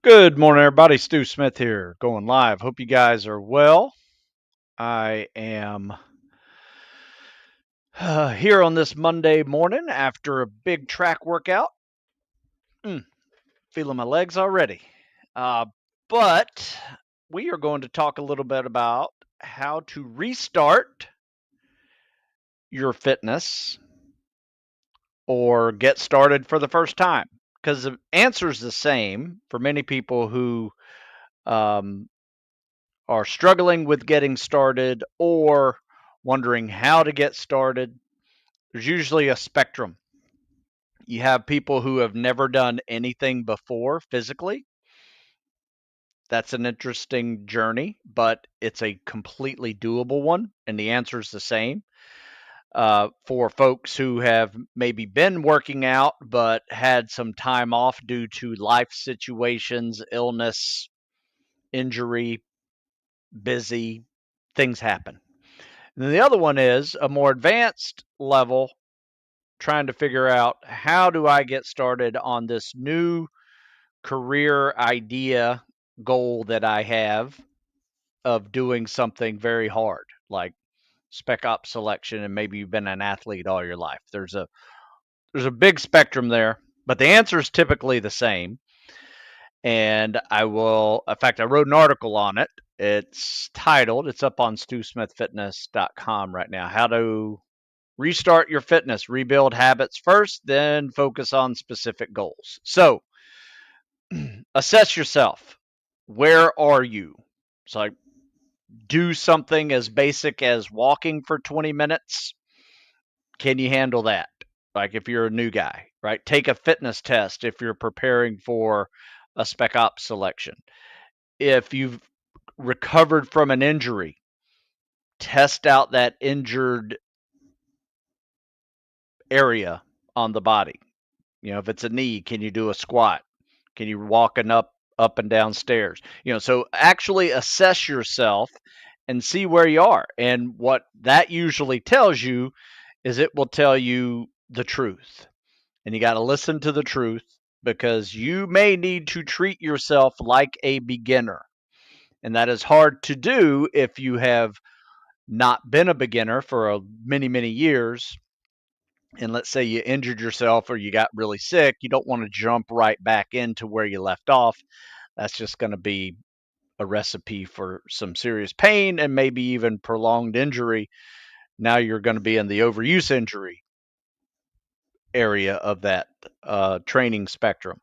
Good morning, everybody. Stu Smith here, going live. Hope you guys are well. I am here on this Monday morning after a big track workout. Mm, Feeling my legs already. Uh, but we are going to talk a little bit about how to restart your fitness or get started for the first time. Because the answer is the same for many people who um, are struggling with getting started or wondering how to get started. There's usually a spectrum. You have people who have never done anything before physically. That's an interesting journey, but it's a completely doable one. And the answer is the same. For folks who have maybe been working out but had some time off due to life situations, illness, injury, busy, things happen. And then the other one is a more advanced level, trying to figure out how do I get started on this new career idea goal that I have of doing something very hard, like spec op selection, and maybe you've been an athlete all your life. There's a big spectrum there, but the answer is typically the same. And in fact, I wrote an article on it. It's up on StuSmithFitness.com right now. How to restart your fitness, rebuild habits first, then focus on specific goals. So, assess yourself. Where are you? So, like, do something as basic as walking for 20 minutes. Can you handle that? Like, if you're a new guy, right? Take a fitness test if you're preparing for a spec op selection. If you've recovered from an injury, test out that injured area on the body. If it's a knee, can you do a squat? Can you walk up and down stairs? So actually assess yourself and see where you are. And what that usually tells you is it will tell you the truth. And you got to listen to the truth because you may need to treat yourself like a beginner. And that is hard to do if you have not been a beginner for many, many years. And let's say you injured yourself or you got really sick, you don't want to jump right back into where you left off. That's just going to be a recipe for some serious pain and maybe even prolonged injury. Now you're going to be in the overuse injury area of that training spectrum.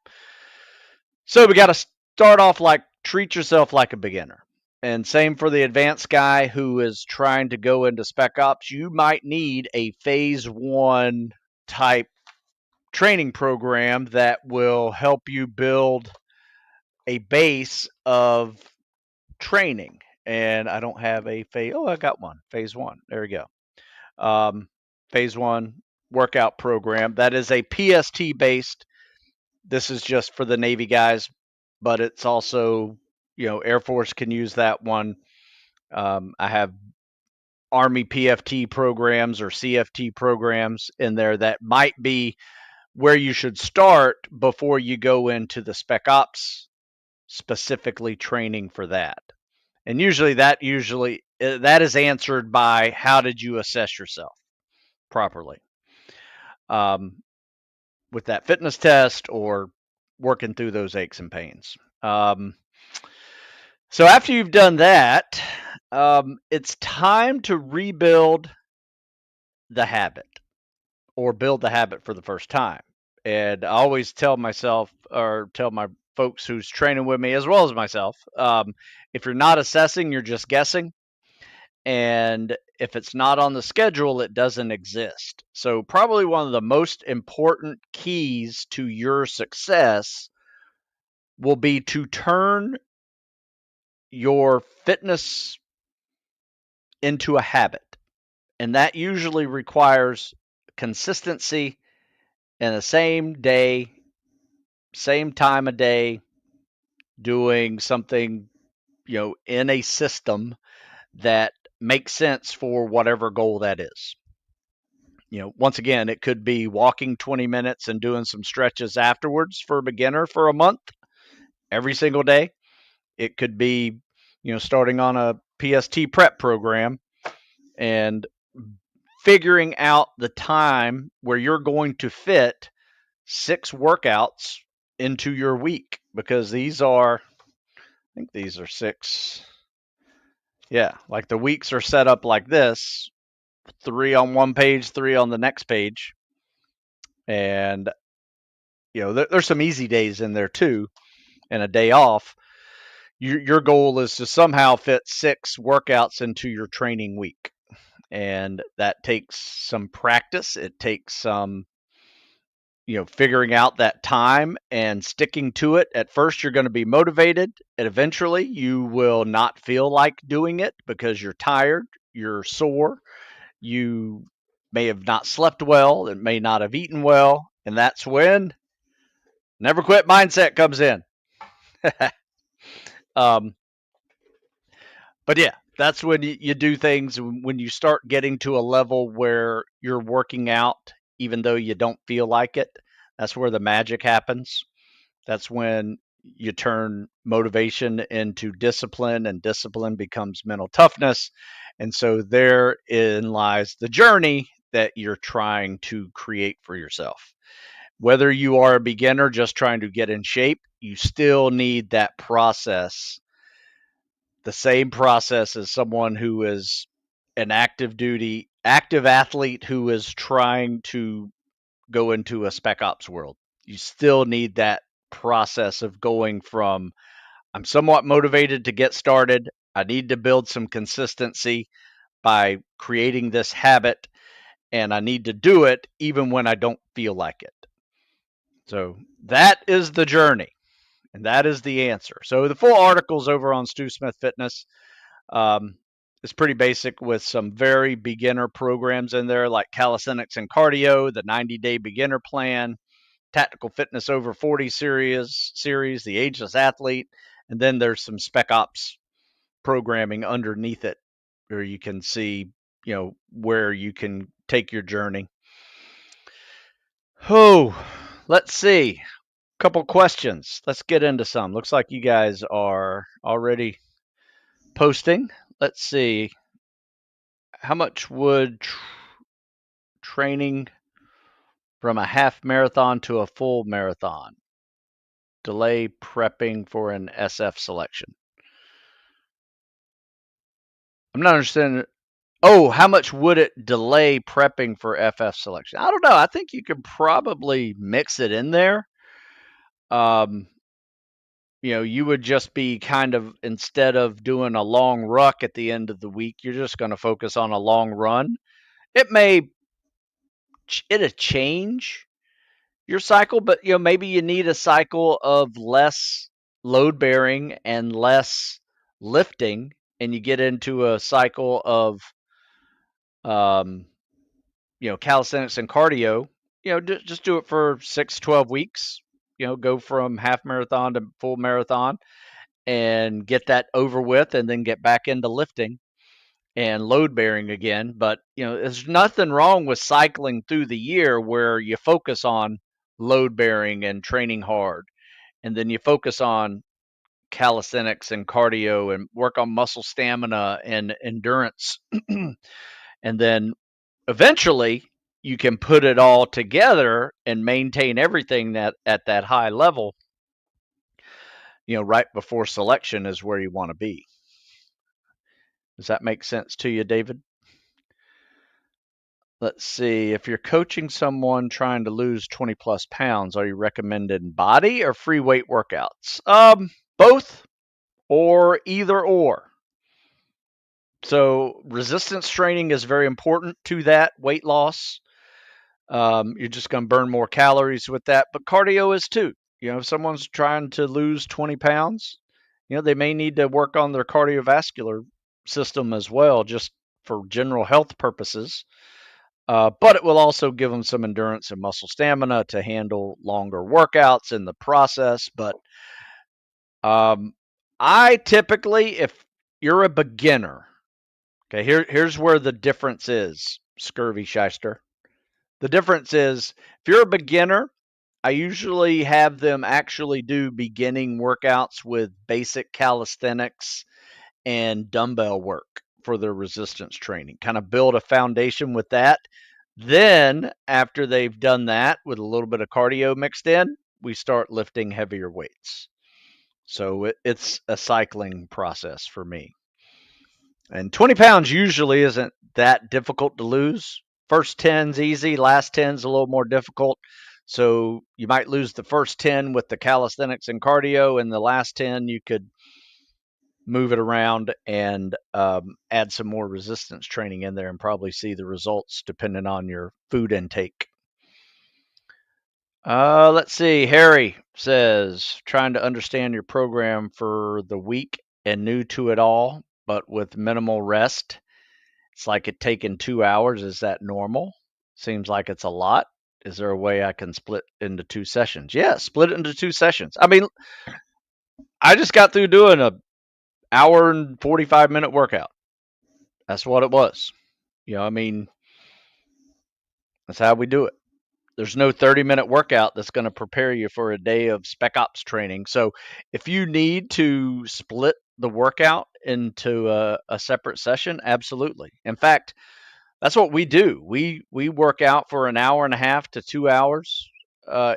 So we got to start off like treat yourself like a beginner. And same for the advanced guy who is trying to go into spec ops. You might need a phase one type training program that will help you build a base of training. And I don't have a phase. Oh, I got one. Phase one. There we go. Phase one workout program that is a PST based. This is just for the Navy guys, but it's also, Air Force can use that one. I have Army PFT programs or CFT programs in there that might be where you should start before you go into the spec ops specifically training for that. And usually that is answered by how did you assess yourself properly um, with that fitness test or working through those aches and pains. So after you've done that, it's time to rebuild the habit or build the habit for the first time. And I always tell myself or tell my folks who's training with me as well as myself, if you're not assessing, you're just guessing. And if it's not on the schedule, it doesn't exist. So probably one of the most important keys to your success will be to turn your fitness into a habit. And that usually requires consistency in the same day, same time of day, doing something, in a system that makes sense for whatever goal that is. Once again, it could be walking 20 minutes and doing some stretches afterwards for a beginner for a month. every single day. It could be, starting on a PST prep program and figuring out the time where you're going to fit 6 workouts into your week, because I think these are 6. Yeah, like the weeks are set up like this: 3 on one page, 3 on the next page. And, there's some easy days in there too, and a day off. Your goal is to somehow fit 6 workouts into your training week. And that takes some practice. It takes some, figuring out that time and sticking to it. At first, you're going to be motivated, and eventually you will not feel like doing it because you're tired, you're sore, you may have not slept well, and may not have eaten well. And that's when never quit mindset comes in. um, but yeah, that's when you do things when you start getting to a level where you're working out, even though you don't feel like it. That's where the magic happens. That's when you turn motivation into discipline, and discipline becomes mental toughness. And so therein lies the journey that you're trying to create for yourself. Whether you are a beginner just trying to get in shape, you still need that process, the same process as someone who is an active athlete who is trying to go into a spec ops world. You still need that process of going from, I'm somewhat motivated to get started, I need to build some consistency by creating this habit, and I need to do it even when I don't feel like it. So that is the journey, and that is the answer. So the full article's over on Stu Smith Fitness. It's pretty basic with some very beginner programs in there, like calisthenics and cardio, the 90-day beginner plan, tactical fitness over 40 series, the ageless athlete, and then there's some spec ops programming underneath it where you can see, where you can take your journey. Oh, let's see. Couple questions. Let's get into some. Looks like you guys are already posting. Let's see. How much would training from a half marathon to a full marathon delay prepping for an SF selection? I'm not understanding. Oh, how much would it delay prepping for FF selection? I don't know. I think you could probably mix it in there. Um, you would just be kind of, instead of doing a long ruck at the end of the week, you're just going to focus on a long run. It'll change your cycle, but maybe you need a cycle of less load bearing and less lifting, and you get into a cycle of calisthenics and cardio. Just do it for 6-12 weeks. Go from half marathon to full marathon and get that over with, and then get back into lifting and load bearing again. But there's nothing wrong with cycling through the year where you focus on load bearing and training hard, and then you focus on calisthenics and cardio and work on muscle stamina and endurance. And then eventually you can put it all together and maintain everything that at that high level, right before selection is where you want to be. Does that make sense to you, David? Let's see. If you're coaching someone trying to lose 20 plus pounds, are you recommending body or free weight workouts? Both, or either or. So resistance training is very important to that weight loss. You're just going to burn more calories with that, but cardio is too. If someone's trying to lose 20 pounds, they may need to work on their cardiovascular system as well, just for general health purposes. But it will also give them some endurance and muscle stamina to handle longer workouts in the process. But I typically, if you're a beginner, okay, here's where the difference is, Scurvy Shyster. The difference is, if you're a beginner, I usually have them actually do beginning workouts with basic calisthenics and dumbbell work for their resistance training. Kind of build a foundation with that. Then, after they've done that with a little bit of cardio mixed in, we start lifting heavier weights. So it's a cycling process for me. And 20 pounds usually isn't that difficult to lose. First 10's easy, last 10's a little more difficult. So you might lose the first 10 with the calisthenics and cardio, and the last 10 you could move it around and add some more resistance training in there and probably see the results depending on your food intake. Let's see. Harry says, trying to understand your program for the week and new to it all, but with minimal rest. It's like it taking 2 hours. Is that normal? Seems like it's a lot. Is there a way I can split into 2 sessions? Yeah, split it into 2 sessions. I mean, I just got through doing a hour and 45-minute workout. That's what it was. I mean, that's how we do it. There's no 30-minute workout that's going to prepare you for a day of spec ops training. So if you need to split the workout into a separate session, absolutely. In fact, that's what we do. We work out for an hour and a half to 2 hours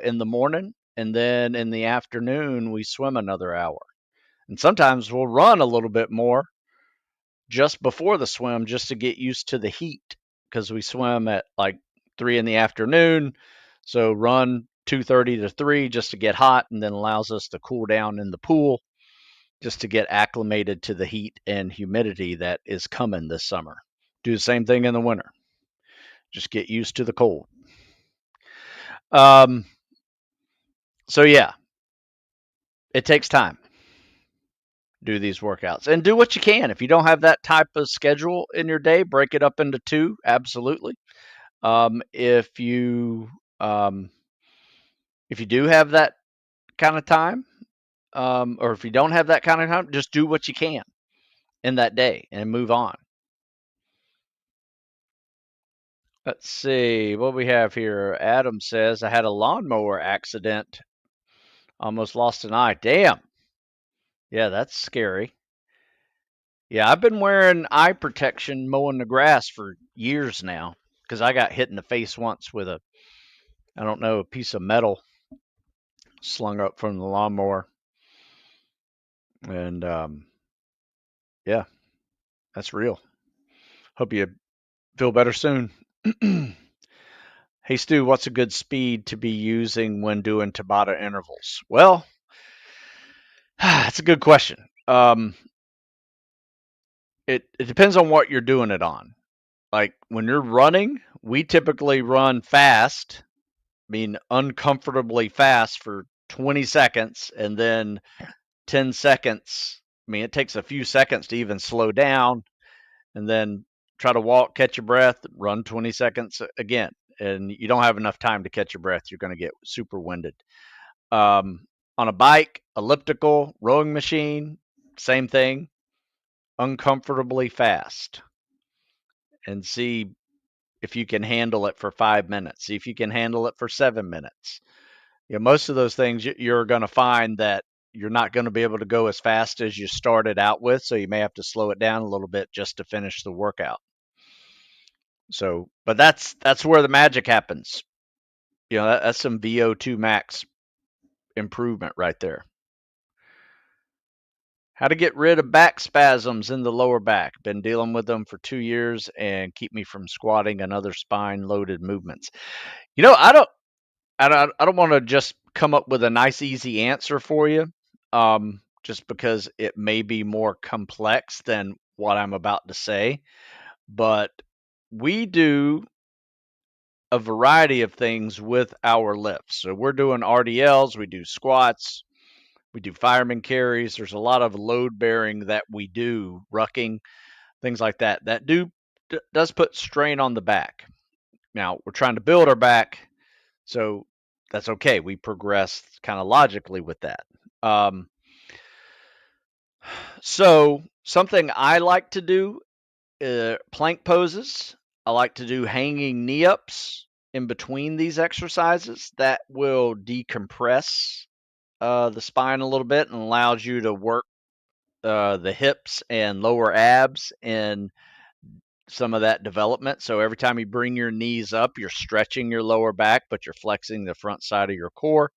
in the morning, and then in the afternoon we swim another hour. And sometimes we'll run a little bit more just before the swim just to get used to the heat because we swim at like 3 in the afternoon. So run 2:30 to 3 just to get hot, and then allows us to cool down in the pool just to get acclimated to the heat and humidity that is coming this summer. Do the same thing in the winter. Just get used to the cold. Um, so yeah, it takes time to do these workouts and do what you can. If you don't have that type of schedule in your day, break it up into two. Absolutely. If you if you do have that kind of time, or if you don't have that kind of time, just do what you can in that day and move on. Let's see what we have here. Adam says, I had a lawnmower accident. Almost lost an eye. Damn. Yeah, that's scary. Yeah, I've been wearing eye protection mowing the grass for years now because I got hit in the face once with I don't know, a piece of metal slung up from the lawnmower. And yeah, that's real. Hope you feel better soon. Hey, Stu, what's a good speed to be using when doing Tabata intervals? Well, that's a good question. It depends on what you're doing it on. Like when you're running, we typically run fast, I mean uncomfortably fast for 20 seconds, and then 10 seconds. I mean, it takes a few seconds to even slow down, and then try to walk, catch your breath, run 20 seconds again. And you don't have enough time to catch your breath. You're going to get super winded. On a bike, elliptical, rowing machine, same thing, uncomfortably fast. And see if you can handle it for 5 minutes. See if you can handle it for 7 minutes. Most of those things you're going to find that you're not going to be able to go as fast as you started out with, so you may have to slow it down a little bit just to finish the workout. So, but that's where the magic happens. That's some VO2 max improvement right there. How to get rid of back spasms in the lower back. Been dealing with them for 2 years and keep me from squatting and other spine loaded movements. I don't want to just come up with a nice, easy answer for you, just because it may be more complex than what I'm about to say. But we do a variety of things with our lifts. So we're doing RDLs, we do squats, we do fireman carries. There's a lot of load bearing that we do, rucking, things like that. That does put strain on the back. Now we're trying to build our back, so that's okay. We progress kind of logically with that. So something I like to do, plank poses. I like to do hanging knee ups in between these exercises that will decompress the spine a little bit and allows you to work the hips and lower abs and some of that development. So every time you bring your knees up, you're stretching your lower back, but you're flexing the front side of your core.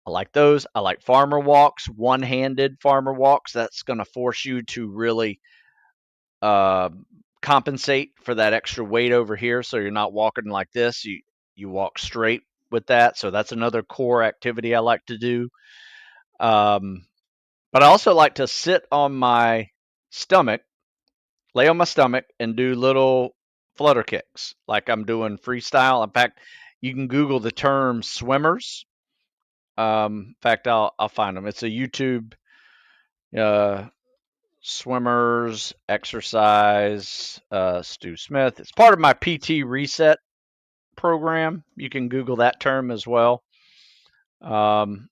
I like those. I like farmer walks, one-handed farmer walks. That's going to force you to really uh, compensate for that extra weight over here. So you're not walking like this. You walk straight with that. So that's another core activity I like to do. But I also like to sit on my stomach, lay on my stomach, and do little flutter kicks like I'm doing freestyle. In fact, you can Google the term swimmers. In fact, I'll find them. It's a YouTube uh, swimmers exercise. Stu Smith. It's part of my PT Reset program. You can Google that term as well. In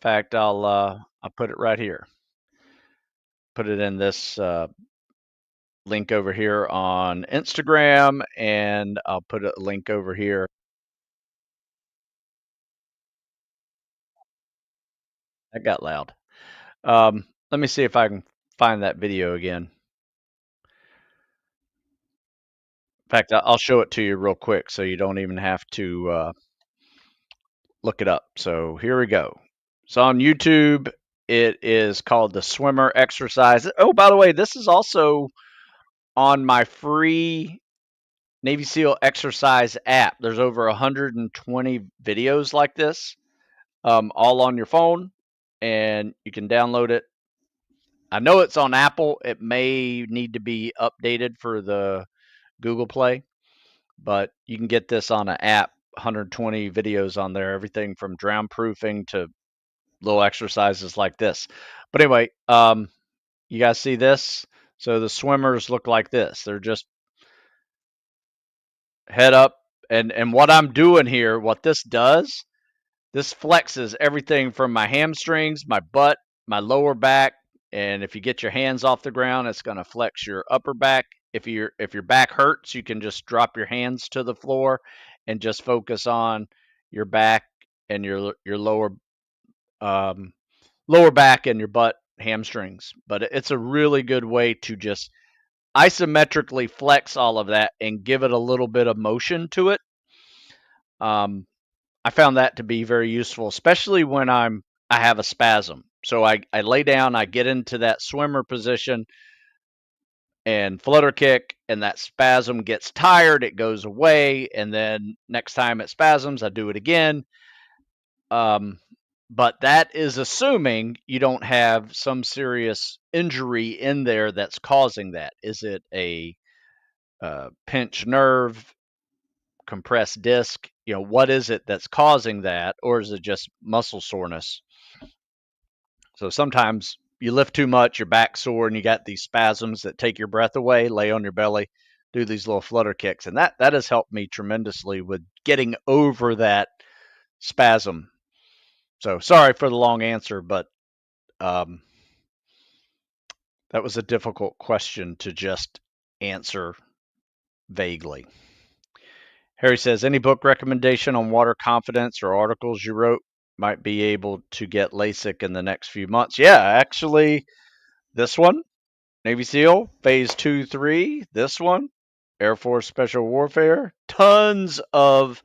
fact, I'll put it right here. Put it in this link over here on Instagram, and I'll put a link over here. That got loud. Let me see if I can find that video again. In fact, I'll show it to you real quick so you don't even have to look it up. So here we go. So on YouTube, it is called the swimmer exercise. Oh, by the way, this is also on my free Navy SEAL exercise app. There's over 120 videos like this, all on your phone, and you can download it. I know it's on Apple. It may need to be updated for the Google Play, but you can get this on an app. 120 videos on there, everything from drown proofing to little exercises like this. But anyway, you guys see this? So the swimmers look like this. They're just head up, and what I'm doing here, what this does, this flexes everything from my hamstrings, my butt, my lower back, and if you get your hands off the ground, it's going to flex your upper back. If your back hurts, you can just drop your hands to the floor and just focus on your back and your lower back and your butt, hamstrings. But it's a really good way to just isometrically flex all of that and give it a little bit of motion to it. I found that to be very useful, especially when I have a spasm. So I lay down, I get into that swimmer position and flutter kick, and that spasm gets tired, it goes away, and then next time it spasms, I do it again. But that is assuming you don't have some serious injury in there that's causing that. Is it a pinched nerve, compressed disc? What is it that's causing that, or is it just muscle soreness? So sometimes you lift too much, your back's sore, and you got these spasms that take your breath away. Lay on your belly, do these little flutter kicks, and that has helped me tremendously with getting over that spasm. So sorry for the long answer, but that was a difficult question to just answer vaguely. Harry says, any book recommendation on water confidence or articles you wrote? Might be able to get LASIK in the next few months. Yeah, actually, this one, Navy SEAL, Phase 2, 3, this one, Air Force Special Warfare, tons of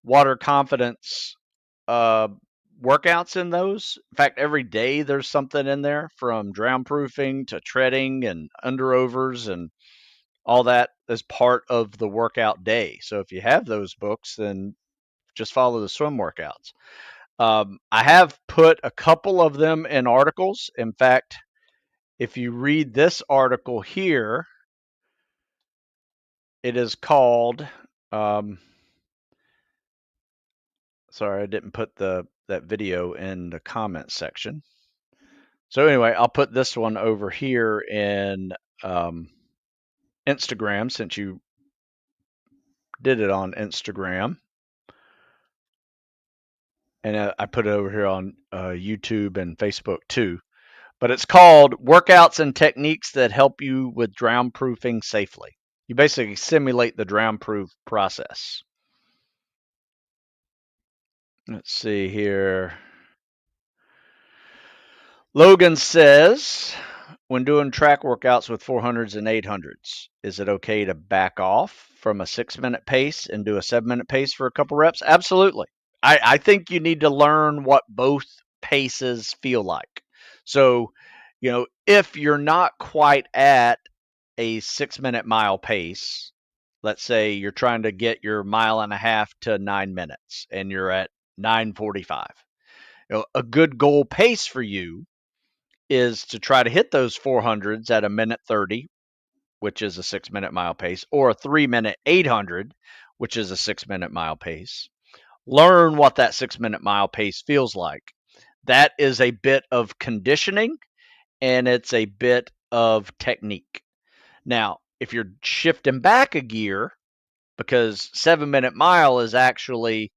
water confidence workouts in those. In fact, every day there's something in there from drown proofing to treading and underovers and all that as part of the workout day. So if you have those books, then just follow the swim workouts. I have put a couple of them in articles. In fact, if you read this article here, it is called. Sorry, I didn't put that video in the comments section. So anyway, I'll put this one over here in Instagram since you did it on Instagram. And I put it over here on YouTube and Facebook too. But it's called Workouts and Techniques That Help You with Drown Proofing Safely. You basically simulate the drown proof process. Let's see here. Logan says, when doing track workouts with 400s and 800s, is it okay to back off from a 6 minute pace and do a 7 minute pace for a couple reps? Absolutely. I think you need to learn what both paces feel like. So, if you're not quite at a 6 minute mile pace, let's say you're trying to get your mile and a half to 9 minutes and you're at 9:45. A good goal pace for you is to try to hit those 400s at a minute 30, which is a 6 minute mile pace, or a 3 minute 800, which is a 6 minute mile pace. Learn what that 6 minute mile pace feels like. That is a bit of conditioning and it's a bit of technique. Now, if you're shifting back a gear, because 7 minute mile is actually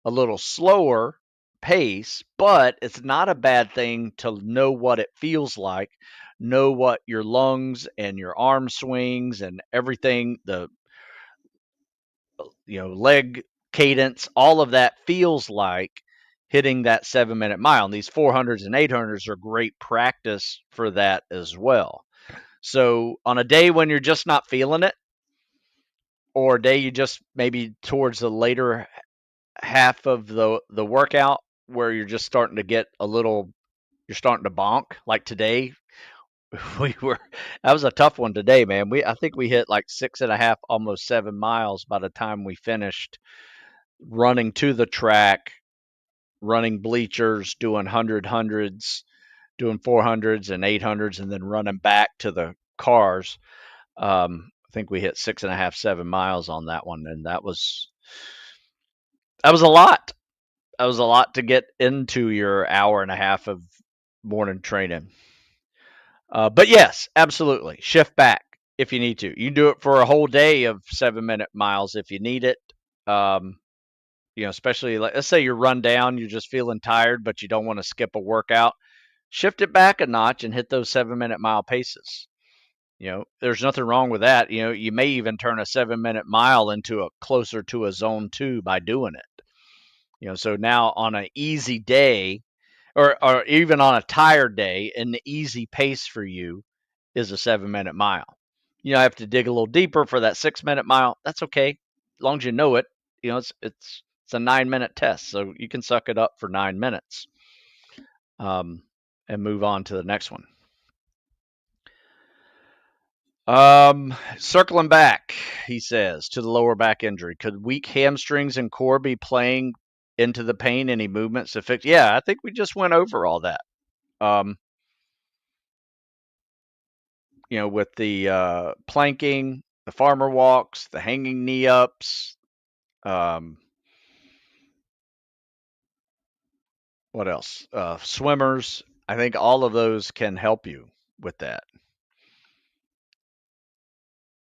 a little slower pace, but it's not a bad thing to know what it feels like, know what your lungs and your arm swings and everything, the leg cadence, all of that feels like hitting that 7 minute mile. And these 400s and 800s are great practice for that as well. So on a day when you're just not feeling it, or a day you just maybe towards the later half of the workout where you're just starting to get a little, you're starting to bonk, like today, we were that was a tough one today, man. I think we hit like 6.5, almost 7 miles by the time we finished running to the track, running bleachers, doing hundreds, doing 400s and 800s, and then running back to the cars. I think we hit 6.5, 7 miles on that one, and that was a lot. That was a lot to get into your hour and a half of morning training. But yes, absolutely, shift back if you need to. You can do it for a whole day of 7 minute miles if you need it. Um, especially like, let's say you're run down, you're just feeling tired, but you don't want to skip a workout. Shift it back a notch and hit those 7 minute mile paces. There's nothing wrong with that. You may even turn a 7 minute mile into a closer to a zone 2 by doing it. So now on an easy day, or even on a tired day, an easy pace for you is a 7 minute mile. I have to dig a little deeper for that 6 minute mile. That's okay, as long as you know it. It's a 9 minute test, so you can suck it up for 9 minutes, um, and move on to the next one. Circling back, he says, to the lower back injury. Could weak hamstrings and core be playing into the pain? Any movements to fix? Yeah, I think we just went over all that. Um, with the planking, the farmer walks, the hanging knee ups. What else? Swimmers. I think all of those can help you with that.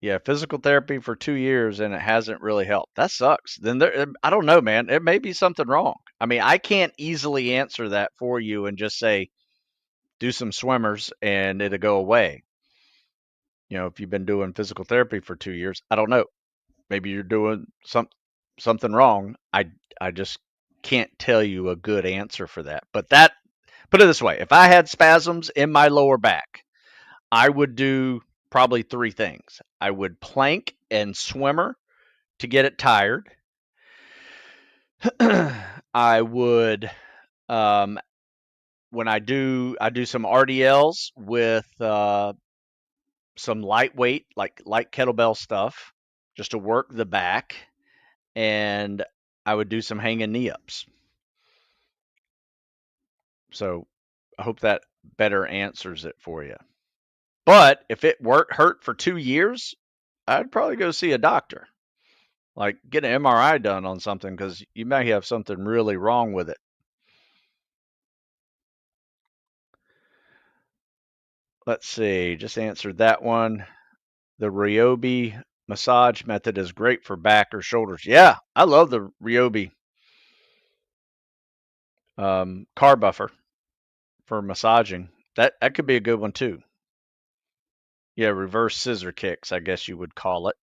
Yeah, physical therapy for 2 years and it hasn't really helped. That sucks. Then I don't know, man. There may be something wrong. I mean, I can't easily answer that for you and just say do some swimmers and it'll go away. If you've been doing physical therapy for 2 years, I don't know. Maybe you're doing something wrong. I just can't tell you a good answer for that. But put it this way, if I had spasms in my lower back, I would do probably three things. I would plank and swimmer to get it tired. I would, when I do some RDLs with some lightweight, like light kettlebell stuff, just to work the back, and I would do some hanging knee ups. So I hope that better answers it for you. But if it hurt for 2 years, I'd probably go see a doctor. Like get an MRI done on something because you may have something really wrong with it. Let's see, just answered that one. The Ryobi massage method is great for back or shoulders. Yeah, I love the Ryobi car buffer for massaging. That could be a good one too. Yeah, reverse scissor kicks, I guess you would call it.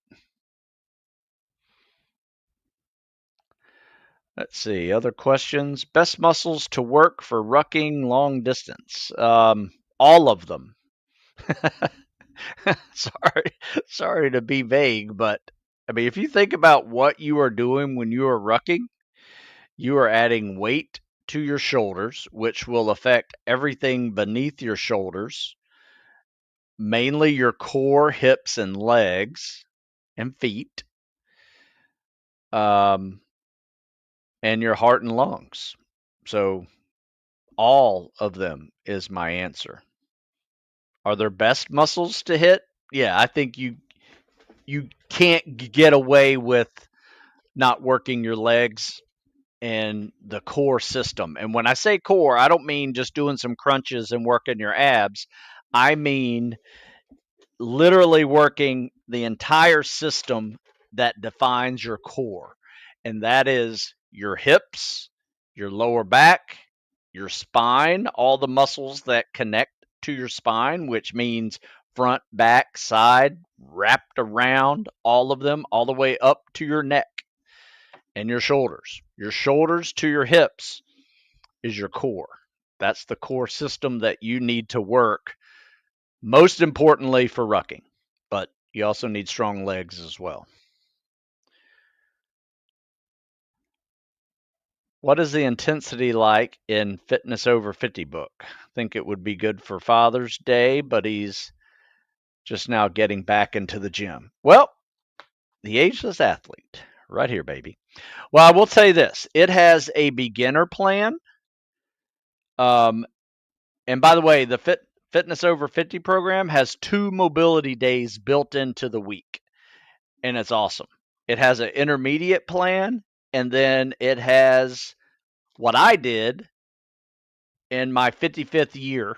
Let's see. Other questions. Best muscles to work for rucking long distance. All of them. sorry, sorry to be vague, but I mean, if you think about what you are doing when you are rucking, you are adding weight to your shoulders, which will affect everything beneath your shoulders, mainly your core, hips, and legs and feet, um, and your heart and lungs. So, all of them is my answer. Are there best muscles to hit? Yeah, I think you can't get away with not working your legs and the core system. And when I say core, I don't mean just doing some crunches and working your abs. I mean literally working the entire system that defines your core. And that is your hips, your lower back, your spine, all the muscles that connect to your spine, which means front, back, side, wrapped around, all of them, all the way up to your neck and your shoulders. Your shoulders to your hips is your core. That's the core system that you need to work, most importantly for rucking, but you also need strong legs as well. What is the intensity like in Fitness Over 50 book? I think it would be good for Father's Day, but he's just now getting back into the gym. Well, the ageless athlete, right here, baby. Well, I will tell you this: it has a beginner plan. Um, and by the way, the Fitness Over 50 program has 2 mobility days built into the week, and it's awesome. It has an intermediate plan, and then it has what I did in my 55th year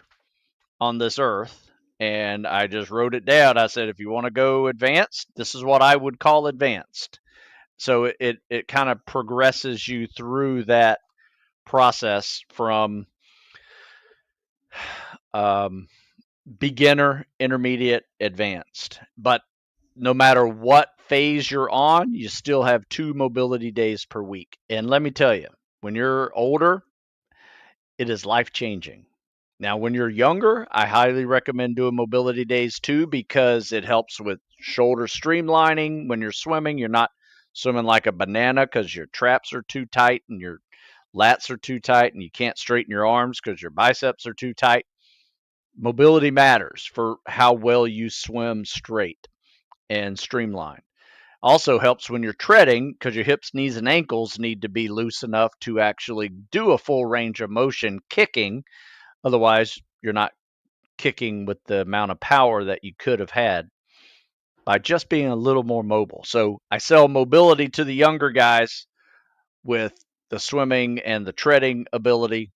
on this earth. And I just wrote it down. I said, if you want to go advanced, this is what I would call advanced. So it kind of progresses you through that process from um, beginner, intermediate, advanced. But no matter what phase you're on, you still have 2 mobility days per week. And let me tell you, when you're older, it is life changing. Now, when you're younger, I highly recommend doing mobility days too because it helps with shoulder streamlining. When you're swimming, you're not swimming like a banana because your traps are too tight and your lats are too tight and you can't straighten your arms because your biceps are too tight. Mobility matters for how well you swim straight and streamline. Also helps when you're treading because your hips, knees, and ankles need to be loose enough to actually do a full range of motion kicking. Otherwise, you're not kicking with the amount of power that you could have had by just being a little more mobile. So I sell mobility to the younger guys with the swimming and the treading ability.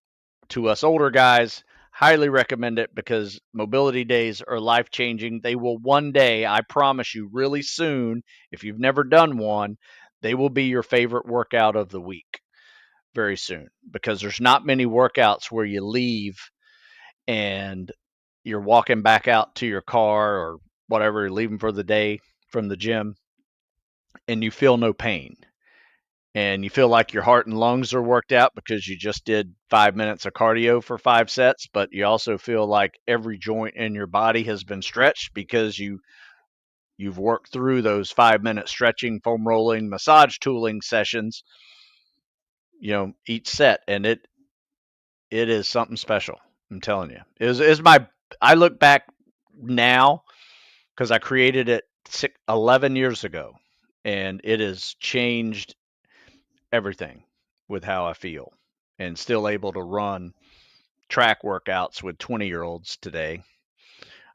To us older guys, highly recommend it because mobility days are life changing. They will one day, I promise you, really soon, if you've never done one, they will be your favorite workout of the week very soon because there's not many workouts where you leave and you're walking back out to your car or whatever, you're leaving for the day from the gym and you feel no pain and you feel like your heart and lungs are worked out because you just did 5 minutes of cardio for 5 sets, but you also feel like every joint in your body has been stretched because you've worked through those 5 minute stretching, foam rolling, massage tooling sessions, each set, and it is something special. I'm telling you, is my. I look back now because I created it 11 years ago, and it has changed everything with how I feel, and still able to run track workouts with 20-year-olds today.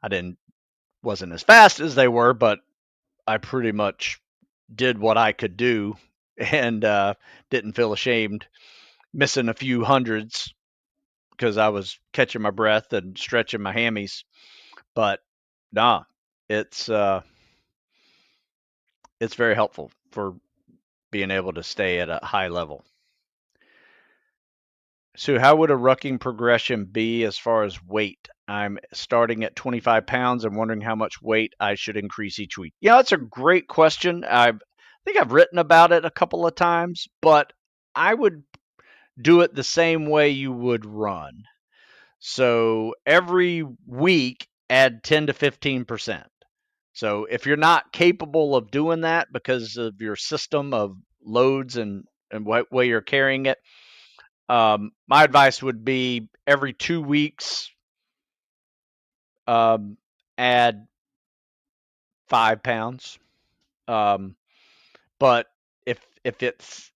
I didn't wasn't as fast as they were, but I pretty much did what I could do, and didn't feel ashamed missing a few hundreds because I was catching my breath and stretching my hammies. But nah, it's uh, it's very helpful for being able to stay at a high level. So, how would a rucking progression be as far as weight? I'm starting at 25 pounds. I'm wondering how much weight I should increase each week. Yeah, that's a great question. I think I've written about it a couple of times, but I would do it the same way you would run. So every week, add 10 to 15%. So if you're not capable of doing that because of your system of loads and what way you're carrying it, my advice would be every 2 weeks, add 5 pounds. Um, but if it's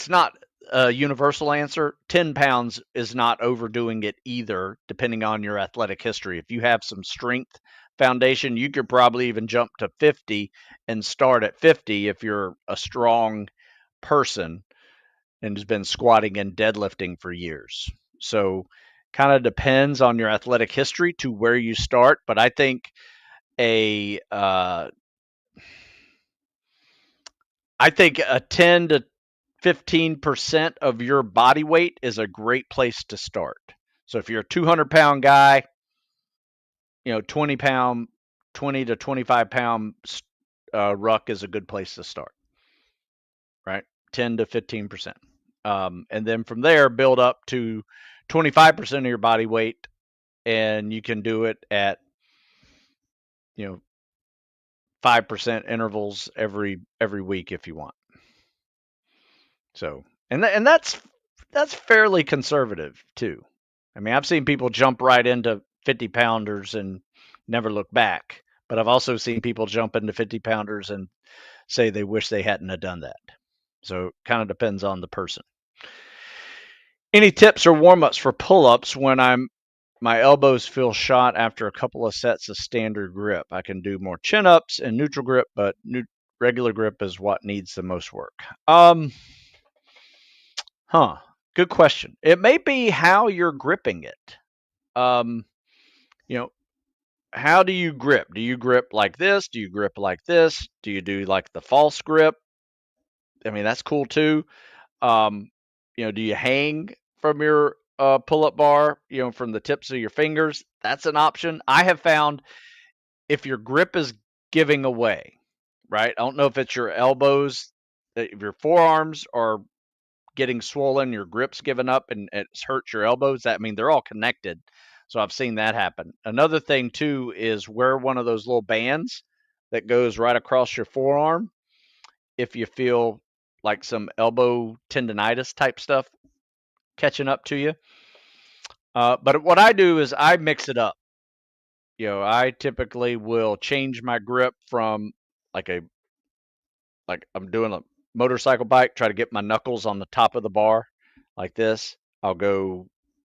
not a universal answer, 10 pounds is not overdoing it either, depending on your athletic history. If you have some strength foundation, you could probably even jump to 50 and start at 50 if you're a strong person and has been squatting and deadlifting for years. So, kind of depends on your athletic history to where you start. But I think a a 10 to 15% of your body weight is a great place to start. So if you're a 200-pound guy, 20 to 25-pound ruck is a good place to start, right? 10 to 15%. And then from there, build up to 25% of your body weight, and you can do it at, 5% intervals every week if you want. So, and that's fairly conservative too. I mean, I've seen people jump right into 50 pounders and never look back, but I've also seen people jump into 50 pounders and say they wish they hadn't have done that. So, it kind of depends on the person. Any tips or warm-ups for pull-ups when my elbows feel shot after a couple of sets of standard grip? I can do more chin-ups and neutral grip, but regular grip is what needs the most work. Good question. It may be how you're gripping it. Um, you know, how do you grip? Do you grip like this? Do you grip like this? Do you do like the false grip? I mean, that's cool too. Do you hang from your pull-up bar, from the tips of your fingers? That's an option. I have found if your grip is giving away, right? I don't know if it's your elbows, if your forearms are getting swollen, your grip's giving up, and it's hurt your elbows. That, I mean, they're all connected. So I've seen that happen. Another thing too is wear one of those little bands that goes right across your forearm if you feel like some elbow tendonitis type stuff catching up to you. But what I do is I mix it up. I typically will change my grip from like I'm doing a motorcycle bike, try to get my knuckles on the top of the bar like this. I'll go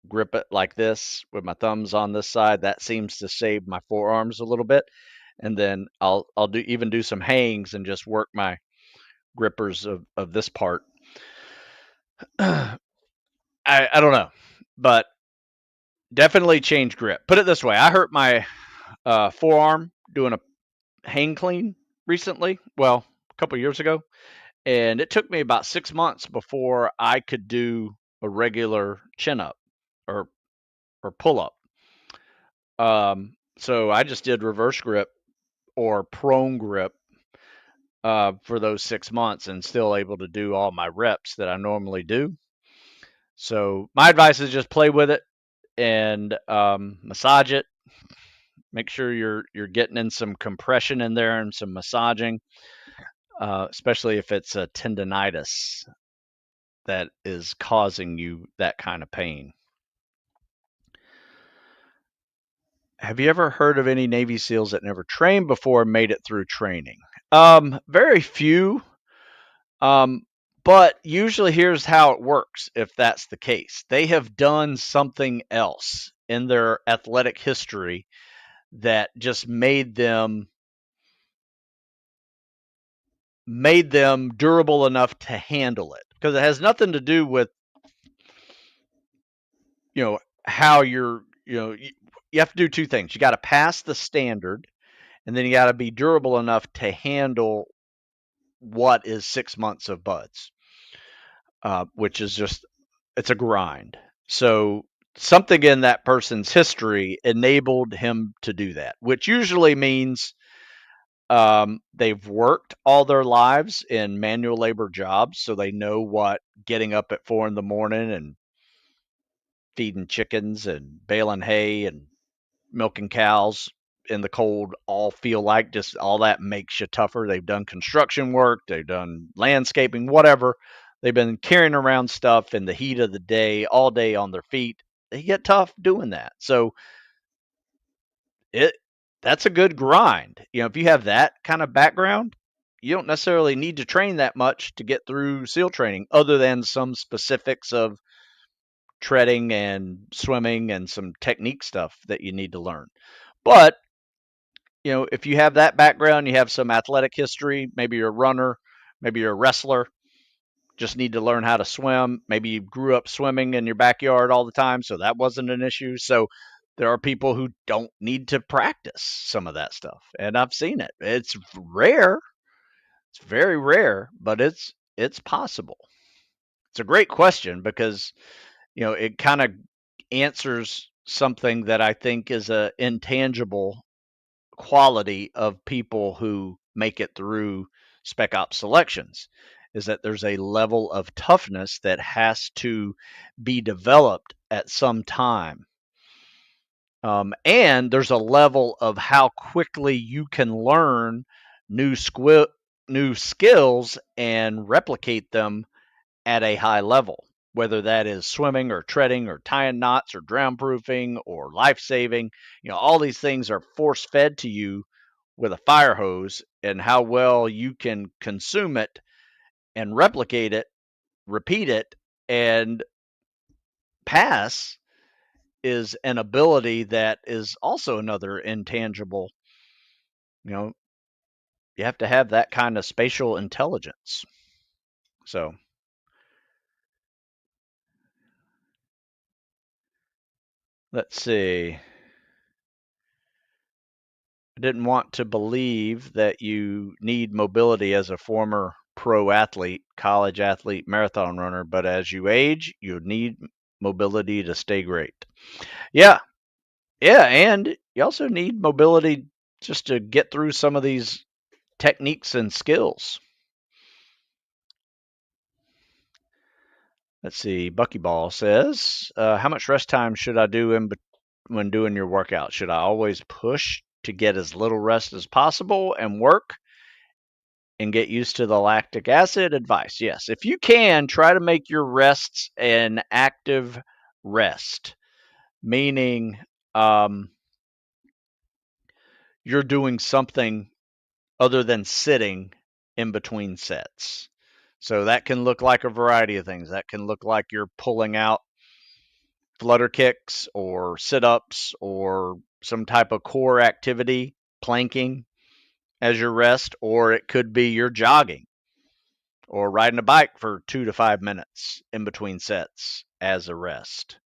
grip it like this with my thumbs on this side. That seems to save my forearms a little bit. And then I'll do some hangs and just work my grippers of this part. I don't know, but definitely change grip. Put it this way: I hurt my forearm doing a hang clean recently. Well, a couple years ago, and it took me about 6 months before I could do a regular chin up or pull up. So I just did reverse grip or prone grip for those 6 months and still able to do all my reps that I normally do. So my advice is just play with it and massage it. Make sure you're getting in some compression in there and some massaging, especially if it's a tendonitis that is causing you that kind of pain. Have you ever heard of any Navy SEALs that never trained before and made it through training? Very few. But usually here's how it works if that's the case. They have done something else in their athletic history that just made them durable enough to handle it. Because it has nothing to do with how you have to do two things. You got to pass the standard, and then you got to be durable enough to handle what is 6 months of buds, which is it's a grind. So something in that person's history enabled him to do that, which usually means They've worked all their lives in manual labor jobs, so they know what getting up at 4 in the morning and feeding chickens and baling hay and milking cows in the cold all feel like. Just all that makes you tougher. They've done construction work, they've done landscaping, whatever. They've been carrying around stuff in the heat of the day, all day on their feet. They get tough doing that. So it that's a good grind. If you have that kind of background, you don't necessarily need to train that much to get through SEAL training, other than some specifics of treading and swimming and some technique stuff that you need to learn. But if you have that background, you have some athletic history, maybe you're a runner, maybe you're a wrestler, just need to learn how to swim. Maybe you grew up swimming in your backyard all the time, so that wasn't an issue. So there are people who don't need to practice some of that stuff. And I've seen it. It's rare. It's very rare, but it's possible. It's a great question because, it kind of answers something that I think is a intangible quality of people who make it through spec ops selections, is that there's a level of toughness that has to be developed at some time. And there's a level of how quickly you can learn new new skills and replicate them at a high level, whether that is swimming or treading or tying knots or drown proofing or life saving. All these things are force fed to you with a fire hose, and how well you can consume it and replicate it, repeat it, and pass is an ability that is also another intangible. You know, you have to have that kind of spatial intelligence. So let's see. I didn't want to believe that you need mobility as a former pro athlete, college athlete, marathon runner, but as you age, you need mobility to stay great. Yeah, yeah, and you also need mobility just to get through some of these techniques and skills. Let's see. Buckyball says, "How much rest time should I do when doing your workout? Should I always push to get as little rest as possible and work and get used to the lactic acid?" Advice: yes, if you can, try to make your rests an active rest, meaning you're doing something other than sitting in between sets. So that can look like a variety of things. That can look like you're pulling out flutter kicks or sit ups or some type of core activity, planking as your rest, or it could be you're jogging or riding a bike for 2 to 5 minutes in between sets as a rest.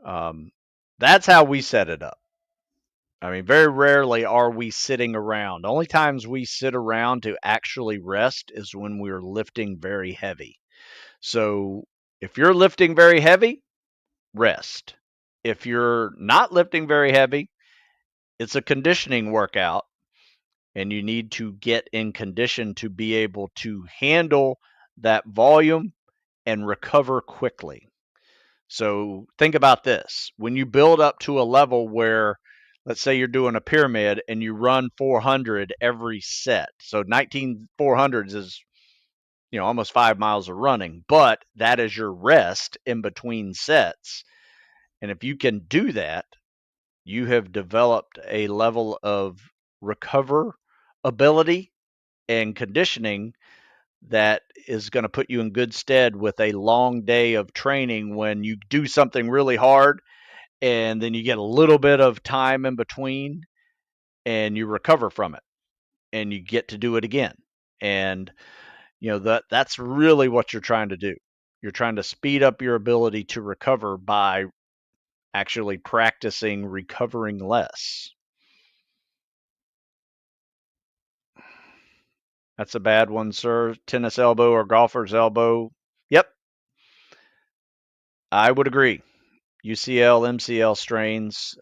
That's how we set it up. I mean, very rarely are we sitting around. The only times we sit around to actually rest is when we're lifting very heavy. So if you're lifting very heavy, rest. If you're not lifting very heavy, it's a conditioning workout, and you need to get in condition to be able to handle that volume and recover quickly. So think about this. When you build up to a level where, let's say you're doing a pyramid and you run 400 every set. So 19 400s is, almost 5 miles of running, but that is your rest in between sets. And if you can do that, you have developed a level of recover ability and conditioning that is going to put you in good stead with a long day of training when you do something really hard and then you get a little bit of time in between and you recover from it and you get to do it again. And that's really what you're trying to do. You're trying to speed up your ability to recover by actually practicing recovering less. That's a bad one, sir. Tennis elbow or golfer's elbow. Yep, I would agree. UCL, MCL strains,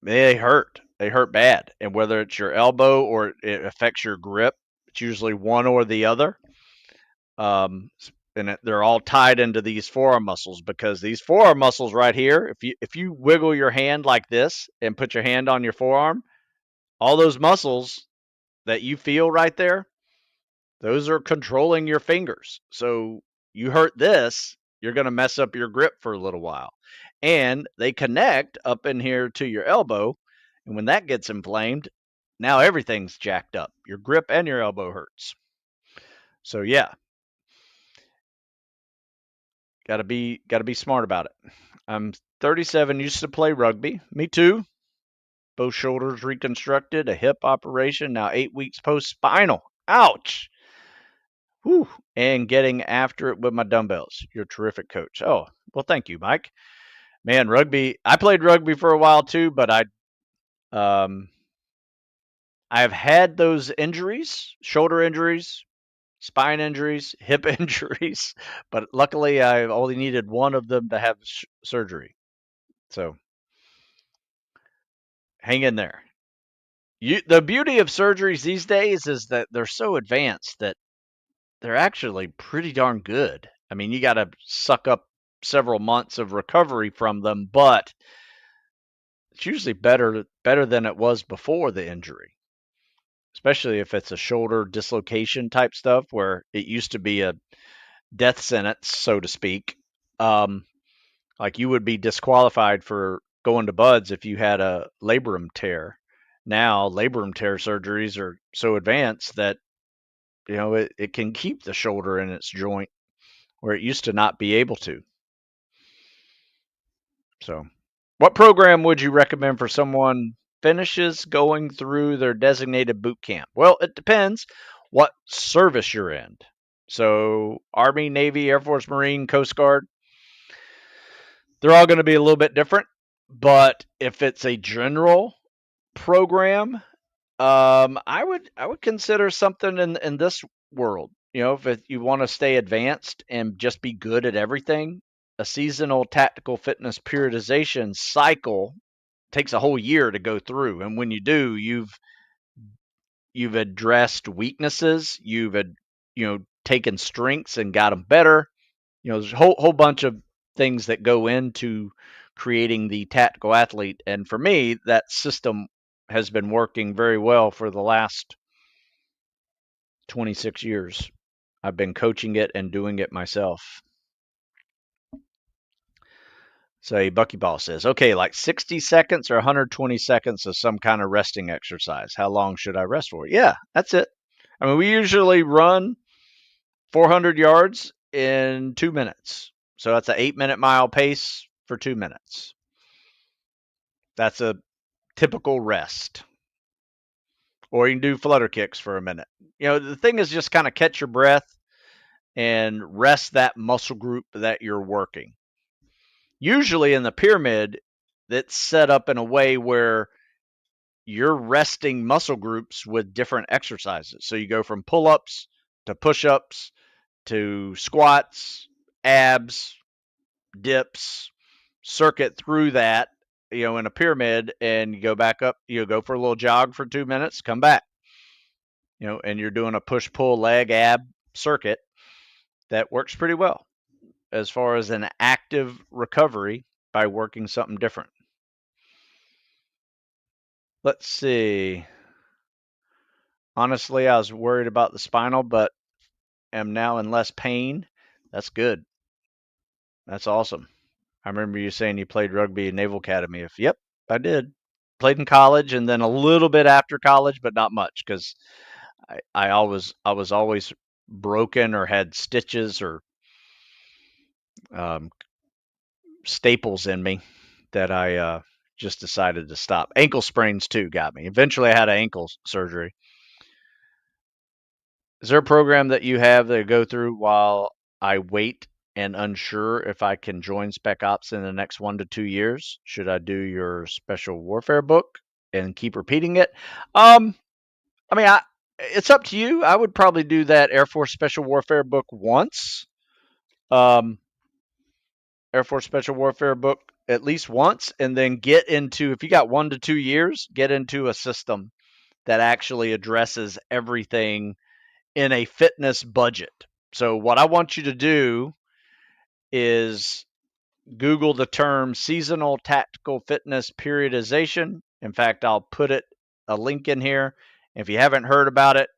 they hurt. they hurt bad. And whether it's your elbow or it affects your grip, it's usually one or the other. And they're all tied into these forearm muscles, because these forearm muscles right here, if you wiggle your hand like this and put your hand on your forearm, all those muscles that you feel right there, those are controlling your fingers. So you hurt this, you're going to mess up your grip for a little while. And they connect up in here to your elbow. And when that gets inflamed, now everything's jacked up. Your grip and your elbow hurts. So yeah, gotta be smart about it. I'm 37, used to play rugby. Me too. Both shoulders reconstructed, a hip operation, now 8 weeks post spinal. Ouch. Whew. And getting after it with my dumbbells. You're a terrific coach. Oh, well, thank you, Mike. Man, rugby. I played rugby for a while too, but I've had those injuries, shoulder injuries, spine injuries, hip injuries, but luckily I only needed one of them to have surgery. So hang in there. The beauty of surgeries these days is that they're so advanced that they're actually pretty darn good. I mean, you got to suck up several months of recovery from them, but it's usually better than it was before the injury, especially if it's a shoulder dislocation type stuff where it used to be a death sentence, so to speak. Like you would be disqualified for going to buds if you had a labrum tear. Now, labrum tear surgeries are so advanced that it can keep the shoulder in its joint where it used to not be able to. So, what program would you recommend for someone finishes going through their designated boot camp? Well, it depends what service you're in. So, Army, Navy, Air Force, Marine, Coast Guard, they're all going to be a little bit different. But if it's a general program, I would consider something in this world. If you want to stay advanced and just be good at everything, a seasonal tactical fitness periodization cycle takes a whole year to go through. And when you do, you've addressed weaknesses, you've taken strengths and got them better. There's a whole bunch of things that go into creating the tactical athlete. And for me, that system has been working very well for the last 26 years. I've been coaching it and doing it myself. So Buckyball says, okay, like 60 seconds or 120 seconds of some kind of resting exercise. How long should I rest for? Yeah, that's it. I mean, we usually run 400 yards in 2 minutes. So that's an 8-minute mile pace for 2 minutes. That's a typical rest. Or you can do flutter kicks for a minute. The thing is just kind of catch your breath and rest that muscle group that you're working. Usually in the pyramid, it's set up in a way where you're resting muscle groups with different exercises. So you go from pull-ups to push-ups to squats, abs, dips, circuit through that, in a pyramid, and you go back up, go for a little jog for 2 minutes, come back, and you're doing a push-pull leg ab circuit that works pretty well as far as an active recovery by working something different. Let's see. Honestly, I was worried about the spinal, but am now in less pain. That's good. That's awesome. I remember you saying you played rugby in Naval Academy. Yep, I did. Played in college and then a little bit after college, but not much because I was always broken or had stitches or staples in me that I just decided to stop. Ankle sprains too got me. Eventually, I had an ankle surgery. Is there a program that you have that I go through while I wait and unsure if I can join Spec Ops in the next 1 to 2 years? Should I do your special warfare book and keep repeating it? I mean, it's up to you. I would probably do that Air Force Special Warfare book once. Air Force Special Warfare book at least once, and then get into, if you got 1 to 2 years, get into a system that actually addresses everything in a fitness budget. So what I want you to do is Google the term seasonal tactical fitness periodization. In fact, I'll put a link in here. If you haven't heard about it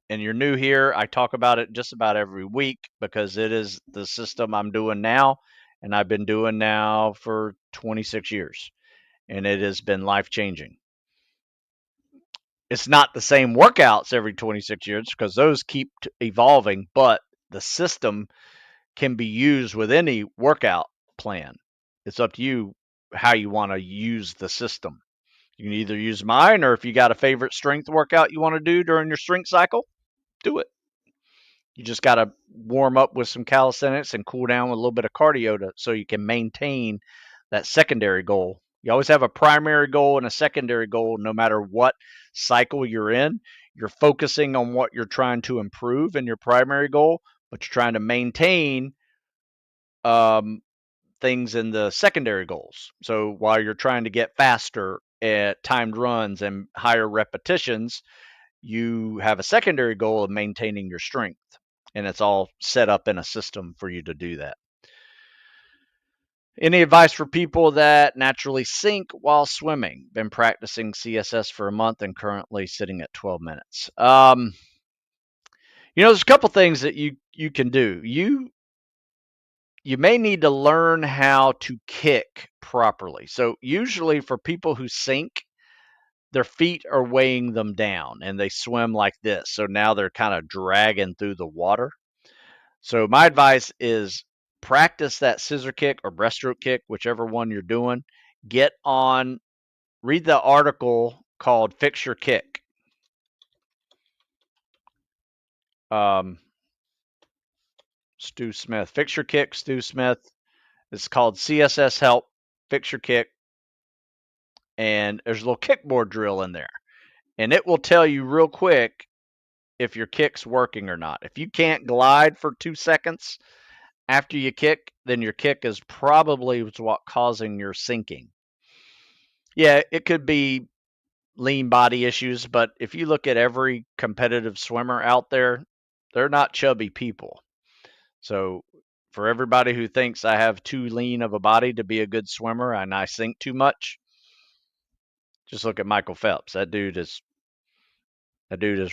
and you're new here, I talk about it just about every week because it is the system I'm doing now, and I've been doing now for 26 years, and it has been life changing. It's not the same workouts every 26 years because those keep evolving, but the system can be used with any workout plan. It's up to you how you want to use the system. You can either use mine, or if you got a favorite strength workout you want to do during your strength cycle, do it. You just got to warm up with some calisthenics and cool down with a little bit of cardio so you can maintain that secondary goal. You always have a primary goal and a secondary goal no matter what cycle you're in. You're focusing on what you're trying to improve in your primary goal, but you're trying to maintain things in the secondary goals. So while you're trying to get faster at timed runs and higher repetitions, you have a secondary goal of maintaining your strength. And it's all set up in a system for you to do that. Any advice for people that naturally sink while swimming? Been practicing CSS for a month and currently sitting at 12 minutes. There's a couple things that you can do. You may need to learn how to kick properly. So usually for people who sink, their feet are weighing them down and they swim like this. So now they're kind of dragging through the water. So my advice is practice that scissor kick or breaststroke kick, whichever one you're doing. Read the article called Fix Your Kick. Stu Smith. Fix Your Kick, Stu Smith. It's called CSS Help, Fix Your Kick. And there's a little kickboard drill in there. And it will tell you real quick if your kick's working or not. If you can't glide for 2 seconds after you kick, then your kick is probably what's causing your sinking. Yeah, it could be lean body issues, but if you look at every competitive swimmer out there, they're not chubby people. So for everybody who thinks I have too lean of a body to be a good swimmer and I sink too much, just look at Michael Phelps. That dude is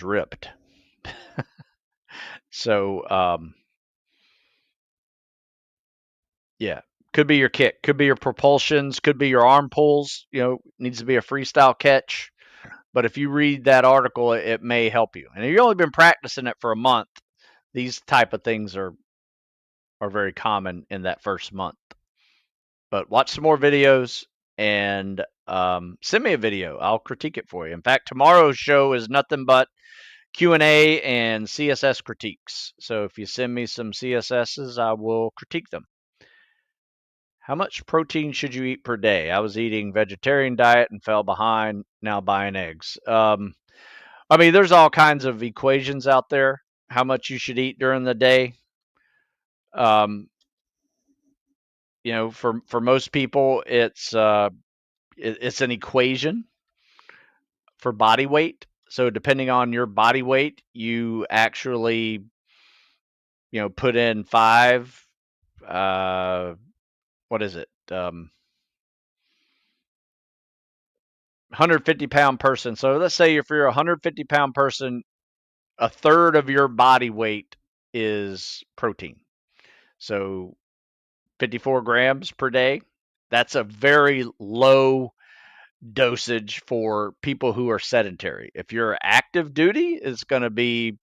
ripped. So yeah, could be your kick, could be your propulsions, could be your arm pulls. Needs to be a freestyle catch. But if you read that article, it may help you. And if you've only been practicing it for a month, these type of things are very common in that first month. But watch some more videos and send me a video. I'll critique it for you. In fact, tomorrow's show is nothing but Q&A and CSS critiques. So if you send me some CSSs, I will critique them. How much protein should you eat per day? I was eating vegetarian diet and fell behind, now buying eggs. There's all kinds of equations out there, how much you should eat during the day. For most people, it's an equation for body weight. So depending on your body weight, you actually, put in 5, what is it? 150-pound person. So let's say if you're a 150-pound person, a third of your body weight is protein. So 54 grams per day. That's a very low dosage for people who are sedentary. If you're active duty, it's going to be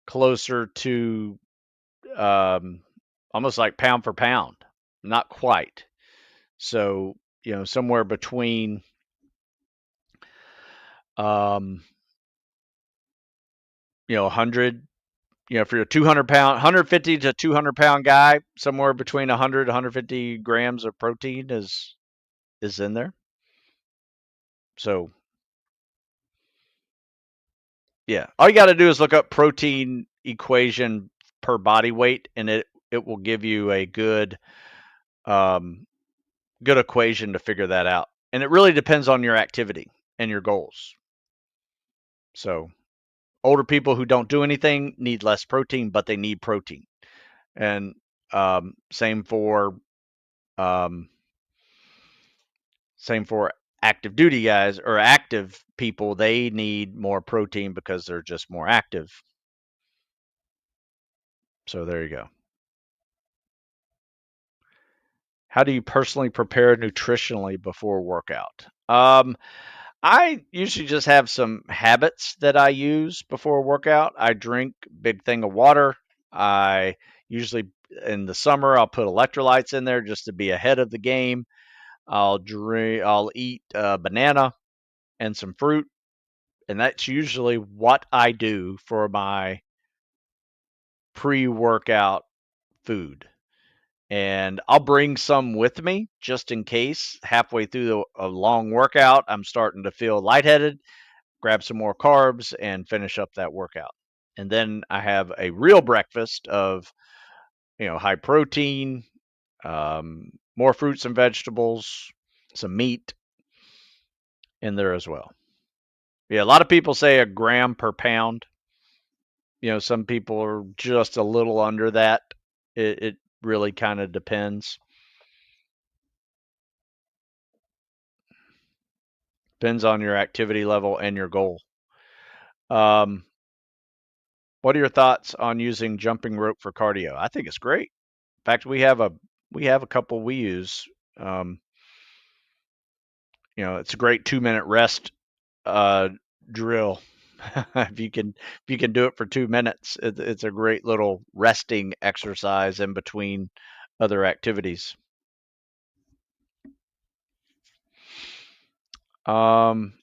closer to almost like pound for pound. Not quite. So, somewhere between 100, if you're a 200-pound, 150 to 200-pound guy, somewhere between 100 150 grams of protein is in there. So, yeah, all you got to do is look up protein equation per body weight, and it will give you a good good equation to figure that out. And it really depends on your activity and your goals. So older people who don't do anything need less protein, but they need protein. And same for um, same for active duty guys or active people. They need more protein because they're just more active. So there you go. How do you personally prepare nutritionally before workout? I usually just have some habits that I use before a workout. I drink a big thing of water. I usually in the summer I'll put electrolytes in there just to be ahead of the game. I'll eat a banana and some fruit, and that's usually what I do for my pre-workout food. And I'll bring some with me just in case halfway through a long workout I'm starting to feel lightheaded, grab some more carbs and finish up that workout. And then I have a real breakfast of, high protein, more fruits and vegetables, some meat in there as well. Yeah, a lot of people say a gram per pound. Some people are just a little under that. It really kind of depends. Depends on your activity level and your goal. Um, what are your thoughts on using jumping rope for cardio? I think it's great. In fact, we have a couple we use. Um, it's a great 2 minute rest uh, drill. if you can do it for 2 minutes, it's a great little resting exercise in between other activities. Um,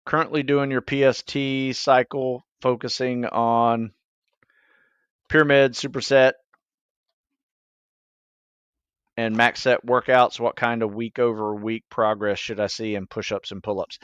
Currently doing your PST cycle, focusing on pyramid, superset, and max set workouts. What kind of week over week progress should I see in push ups and pull ups?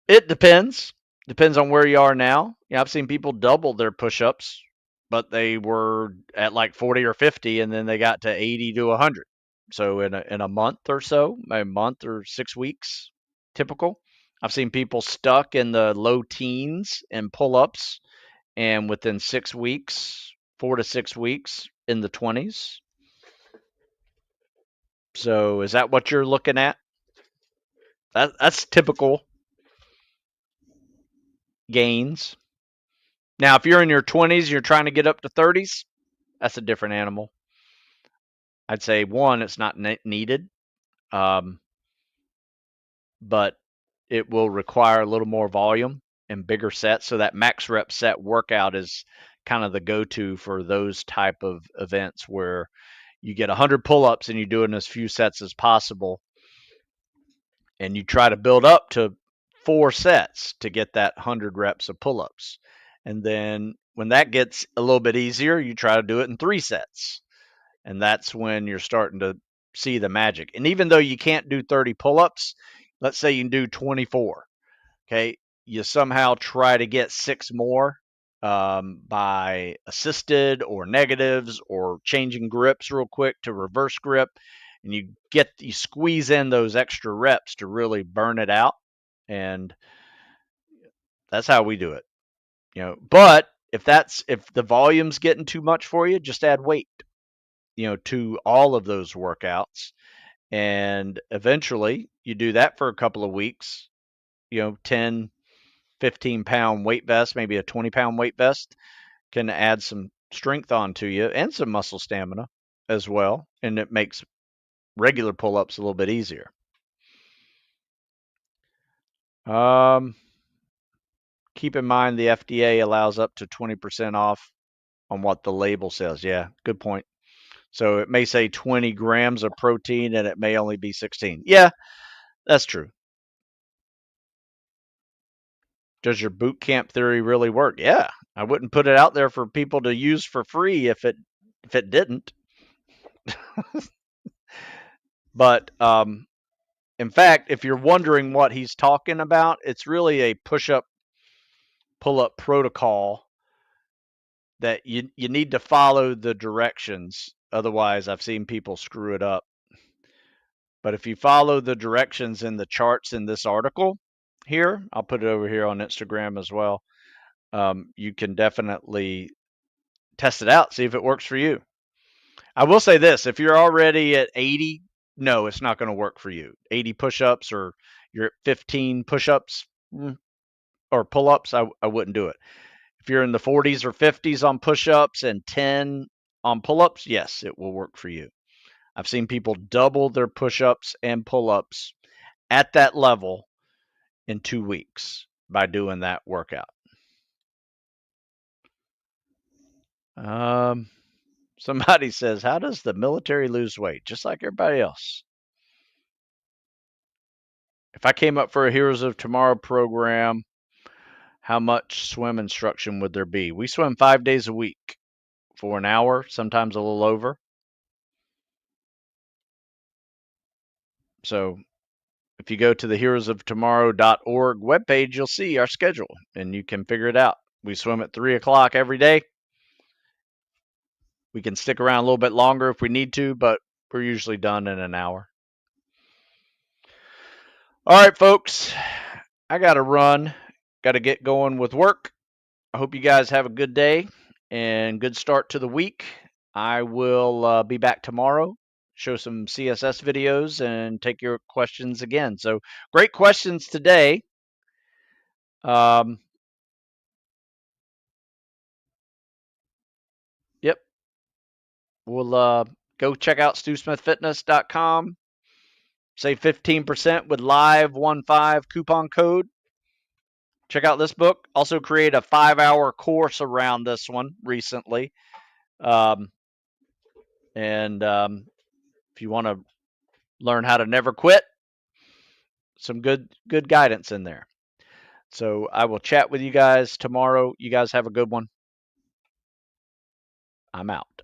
It depends. Depends on where you are now. Yeah, I've seen people double their push ups, but they were at like 40 or 50 and then they got to 80 to 100. So in a month or so, a month or 6 weeks, typical. I've seen people stuck in the low teens in pull ups and within 6 weeks, 4 to 6 weeks, in the 20s. So is that what you're looking at? That's typical gains. Now, if you're in your 20s, you're trying to get up to 30s, that's a different animal. I'd say one, it's not needed, um, but it will require a little more volume and bigger sets. So that max rep set workout is kind of the go-to for those type of events where you get 100 pull-ups and you do it in as few sets as possible, and you try to build up to 4 sets to get that 100 reps of pull-ups. And then when that gets a little bit easier, you try to do it in 3 sets. And that's when you're starting to see the magic. And even though you can't do 30 pull-ups, let's say you can do 24. Okay, you somehow try to get 6 more by assisted or negatives or changing grips real quick to reverse grip, and you squeeze in those extra reps to really burn it out. And that's how we do it. But if the volume's getting too much for you, just add weight, to all of those workouts. And eventually you do that for a couple of weeks, 10, 15-pound weight vest, maybe a 20-pound weight vest can add some strength onto you and some muscle stamina as well. And it makes regular pull-ups a little bit easier. Keep in mind the FDA allows up to 20% off on what the label says. Yeah, good point. So it may say 20 grams of protein and it may only be 16. Yeah, that's true. Does your boot camp theory really work? Yeah, I wouldn't put it out there for people to use for free if it didn't. But in fact, if you're wondering what he's talking about, it's really a push-up, pull-up protocol that you need to follow the directions Otherwise, I've seen people screw it up. But if you follow the directions in the charts in this article here, I'll put it over here on Instagram as well. You can definitely test it out, see if it works for you. I will say this, if you're already at 80, no, it's not going to work for you. 80 push-ups or you're at 15 push-ups or pull-ups, I wouldn't do it. If you're in the 40s or 50s on push-ups and 10 on pull-ups, yes, it will work for you. I've seen people double their push-ups and pull-ups at that level in 2 weeks by doing that workout. Somebody says, how does the military lose weight? Just like everybody else. If I came up for a Heroes of Tomorrow program, how much swim instruction would there be? We swim 5 days a week for an hour, sometimes a little over. So if you go to the heroesoftomorrow.org webpage, you'll see our schedule and you can figure it out. We swim at 3 o'clock every day. We can stick around a little bit longer if we need to, but we're usually done in an hour. All right, folks, I got to run. Got to get going with work. I hope you guys have a good day and good start to the week. I will be back tomorrow, show some CSS videos, and take your questions again. So great questions today. Yep. We'll go check out stewsmithfitness.com. Save 15% with live15 coupon code. Check out this book. Also create a 5-hour course around this one recently. If you want to learn how to never quit, some good guidance in there. So I will chat with you guys tomorrow. You guys have a good one. I'm out.